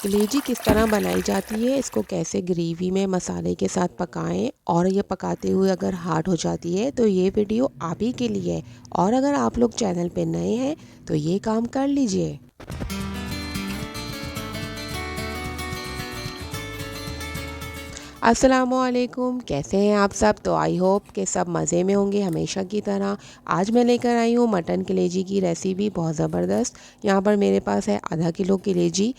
कलेजी किस तरह बनाई जाती है, इसको कैसे ग्रेवी में मसाले के साथ पकाएं और ये पकाते हुए अगर हार्ड हो जाती है तो ये वीडियो आप ही के लिए है। और अगर आप लोग चैनल पे नए हैं तो ये काम कर लीजिए। अस्सलामुअलैकुम, कैसे हैं आप सब? तो आई होप कि सब मज़े में होंगे हमेशा की तरह। आज मैं लेकर आई हूँ मटन कलेजी की रेसिपी, बहुत ज़बरदस्त। यहाँ पर मेरे पास है आधा किलो कलेजी,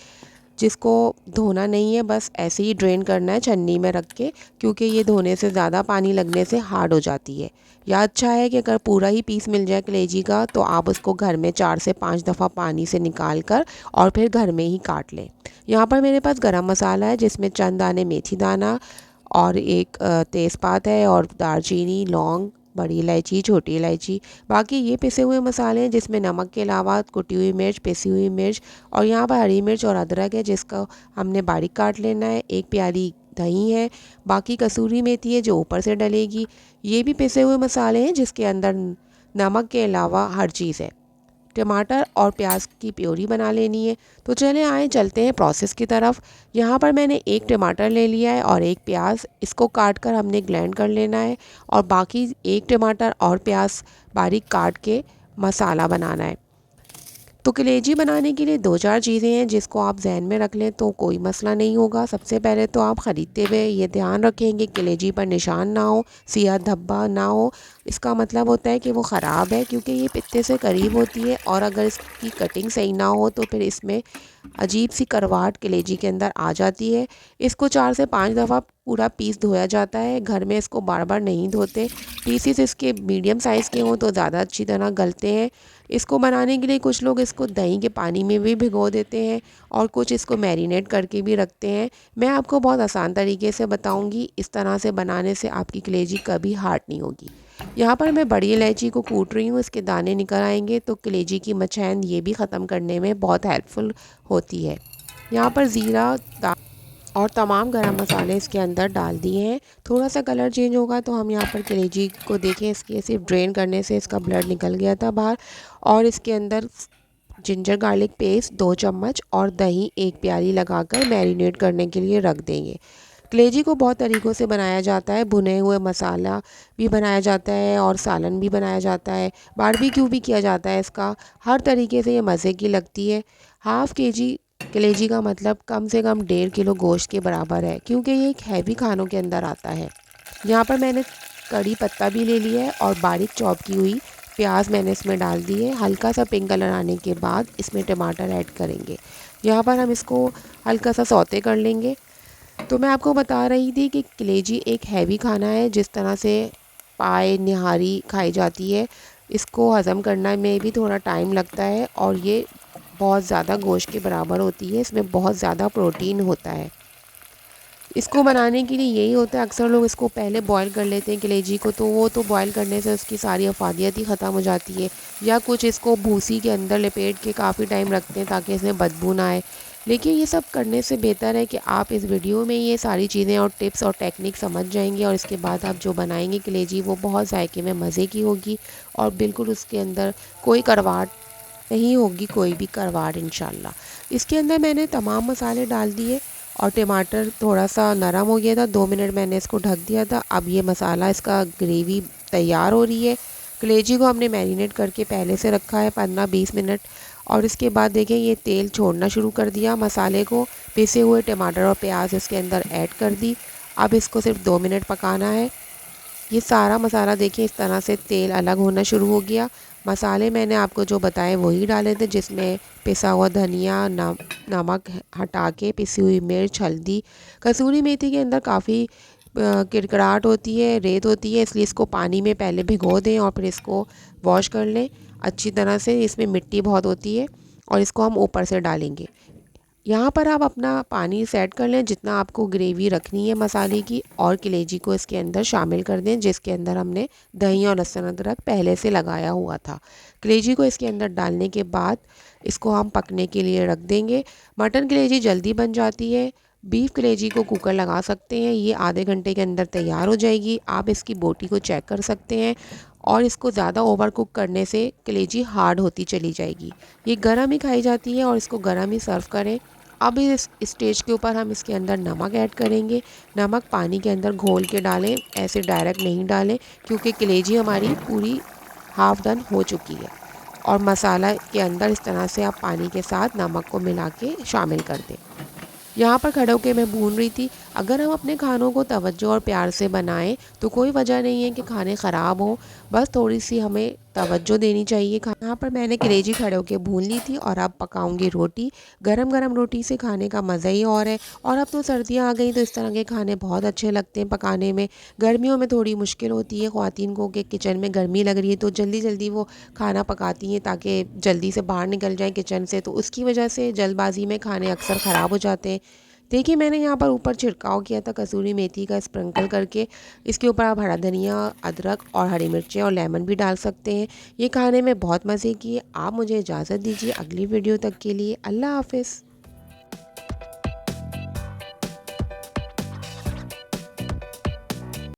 जिसको धोना नहीं है, बस ऐसे ही ड्रेन करना है छन्नी में रख के, क्योंकि ये धोने से ज़्यादा पानी लगने से हार्ड हो जाती है। या अच्छा है कि अगर पूरा ही पीस मिल जाए कलेजी का तो आप उसको घर में 4 से 5 दफ़ा पानी से निकाल कर और फिर घर में ही काट लें। यहाँ पर मेरे पास गरम मसाला है, जिसमें चंद दाने मेथी दाना और एक तेज़पात है और दालचीनी, लौंग, बड़ी इलायची, छोटी इलायची। बाकी ये पिसे हुए मसाले हैं, जिसमें नमक के अलावा कुटी हुई मिर्च, पिसी हुई मिर्च और यहाँ पर हरी मिर्च और अदरक है, जिसका हमने बारीक काट लेना है। एक प्याली दही है, बाकी कसूरी मेथी है जो ऊपर से डलेगी। ये भी पिसे हुए मसाले हैं, जिसके अंदर नमक के अलावा हर चीज़ है। टमाटर और प्याज की प्योरी बना लेनी है। तो चले आए चलते हैं प्रोसेस की तरफ। यहाँ पर मैंने एक टमाटर ले लिया है और एक प्याज, इसको काट कर हमने ग्राइंड कर लेना है और बाकी एक टमाटर और प्याज बारीक काट के मसाला बनाना है। तो कलेजी बनाने के लिए 2-4 चीज़ें हैं, जिसको आप जहन में रख लें तो कोई मसला नहीं होगा। सबसे पहले तो आप ख़रीदते हुए ये ध्यान रखेंगे कलेजी पर निशान ना हो, सियाह धब्बा ना हो। इसका मतलब होता है कि वो ख़राब है, क्योंकि ये पित्ते से करीब होती है और अगर इसकी कटिंग सही ना हो तो फिर इसमें अजीब सी करवाहट कलेजी के अंदर आ जाती है। इसको 4 से 5 दफ़ा पूरा पीस धोया जाता है, घर में इसको बार बार नहीं धोते। पीसीस इसके मीडियम साइज़ के हों तो ज़्यादा अच्छी तरह गलते हैं। इसको बनाने के लिए कुछ लोग इसको दही के पानी में भी भिगो देते हैं और कुछ इसको मैरिनेट करके भी रखते हैं। मैं आपको बहुत आसान तरीके से बताऊंगी, इस तरह से बनाने से आपकी कलेजी कभी हार्ड नहीं होगी। यहाँ पर मैं बड़ी इलायची को कूट रही हूँ, इसके दाने निकल आएंगे तो कलेजी की मचैन ये भी ख़त्म करने में बहुत हेल्पफुल होती है। यहाँ पर ज़ीरा और तमाम गरम मसाले इसके अंदर डाल दिए हैं। थोड़ा सा कलर चेंज होगा तो हम यहाँ पर कलेजी को देखें, इसके सिर्फ ड्रेन करने से इसका ब्लड निकल गया था बाहर। और इसके अंदर जिंजर गार्लिक पेस्ट 2 चम्मच और दही 1 प्याली लगाकर मैरिनेट करने के लिए रख देंगे। कलेजी को बहुत तरीक़ों से बनाया जाता है, भुने हुए मसाला भी बनाया जाता है और सालन भी बनाया जाता है, बारबेक्यू भी किया जाता है। इसका हर तरीके से ये मज़े की लगती है। हाफ़ केजी कलेजी का मतलब कम से कम 1.5 किलो गोश्त के बराबर है, क्योंकि ये एक हैवी खानों के अंदर आता है। यहाँ पर मैंने कड़ी पत्ता भी ले लिया है और बारीक चॉप की हुई प्याज मैंने इसमें डाल दी है। हल्का सा पिंक कलर आने के बाद इसमें टमाटर ऐड करेंगे। यहाँ पर हम इसको हल्का सा सौते कर लेंगे। तो मैं आपको बता रही थी कि कलेजी एक हैवी खाना है, जिस तरह से पाए निहारी खाई जाती है, इसको हज़म करने में भी थोड़ा टाइम लगता है और ये बहुत ज़्यादा गोश्त के बराबर होती है। इसमें बहुत ज़्यादा प्रोटीन होता है। इसको बनाने के लिए यही होता है, अक्सर लोग इसको पहले बॉईल कर लेते हैं कलेजी को, तो वो तो बॉईल करने से उसकी सारी अफादियत ही ख़त्म हो जाती है। या कुछ इसको भूसी के अंदर लपेट के काफ़ी टाइम रखते हैं ताकि इसमें बदबू ना आए। लेकिन ये सब करने से बेहतर है कि आप इस वीडियो में ये सारी चीज़ें और टिप्स और टेक्निक समझ जाएंगे और इसके बाद आप जो बनाएंगे कलेजी वो बहुत जायके में मज़े की होगी और बिल्कुल उसके अंदर कोई करवाहट नहीं होगी, कोई भी करवाहट इंशाल्लाह। इसके अंदर मैंने तमाम मसाले डाल दिए और टमाटर थोड़ा सा नरम हो गया था, 2 मिनट मैंने इसको ढक दिया था। अब ये मसाला इसका ग्रेवी तैयार हो रही है। कलेजी को हमने मैरिनेट करके पहले से रखा है 15-20 मिनट और इसके बाद देखें ये तेल छोड़ना शुरू कर दिया। मसाले को पिसे हुए टमाटर और प्याज इसके अंदर ऐड कर दी। अब इसको सिर्फ 2 मिनट पकाना है। ये सारा मसाला देखिए इस तरह से तेल अलग होना शुरू हो गया। मसाले मैंने आपको जो बताए वही डाले थे, जिसमें पिसा हुआ धनिया, नमक हटा के पिसी हुई मिर्च, हल्दी, कसूरी मेथी के अंदर काफ़ी किरकड़ाहट होती है, रेत होती है, इसलिए इसको पानी में पहले भिगो दें और फिर इसको वॉश कर लें अच्छी तरह से। इसमें मिट्टी बहुत होती है और इसको हम ऊपर से डालेंगे। यहाँ पर आप अपना पानी सेट कर लें जितना आपको ग्रेवी रखनी है मसाले की, और कलेजी को इसके अंदर शामिल कर दें, जिसके अंदर हमने दही और लहसुन अदरक पहले से लगाया हुआ था। कलेजी को इसके अंदर डालने के बाद इसको हम पकने के लिए रख देंगे। मटन कलेजी जल्दी बन जाती है। बीफ कलेजी को कुकर लगा सकते हैं, ये आधे घंटे के अंदर तैयार हो जाएगी। आप इसकी बोटी को चेक कर सकते हैं और इसको ज़्यादा ओवर कुक करने से कलेजी हार्ड होती चली जाएगी। ये गरम ही खाई जाती है और इसको गरम ही सर्व करें। अब इस स्टेज के ऊपर हम इसके अंदर नमक ऐड करेंगे। नमक पानी के अंदर घोल के डालें, ऐसे डायरेक्ट नहीं डालें, क्योंकि कलेजी हमारी पूरी हाफ डन हो चुकी है। और मसाला के अंदर इस तरह से आप पानी के साथ नमक को मिला के शामिल कर दें। यहाँ पर खड़े होकर मैं भून रही थी। अगर हम अपने खानों को तवज्जो और प्यार से बनाएं तो कोई वजह नहीं है कि खाने ख़राब हों, बस थोड़ी सी हमें तवज्जो देनी चाहिए। यहाँ पर मैंने कलेजी खड़े होकर भून ली थी और अब पकाऊंगी रोटी। गरम गरम रोटी से खाने का मज़ा ही और है। और अब तो सर्दियाँ आ गई तो इस तरह के खाने बहुत अच्छे लगते हैं पकाने में। गर्मियों में थोड़ी मुश्किल होती है ख़वातीन को कि किचन में गर्मी लग रही है तो जल्दी जल्दी वो खाना पकाती हैं ताकि जल्दी से बाहर निकल जाएँ किचन से, तो उसकी वजह से जल्दबाजी में खाने अक्सर ख़राब हो जाते हैं। देखिए मैंने यहाँ पर ऊपर छिड़काव किया था कसूरी मेथी का स्प्रिंकल करके। इसके ऊपर आप हरा धनिया, अदरक और हरी मिर्चें और लेमन भी डाल सकते हैं। ये खाने में बहुत मज़े की है। आप मुझे इजाज़त दीजिए अगली वीडियो तक के लिए। अल्लाह हाफ़िज़।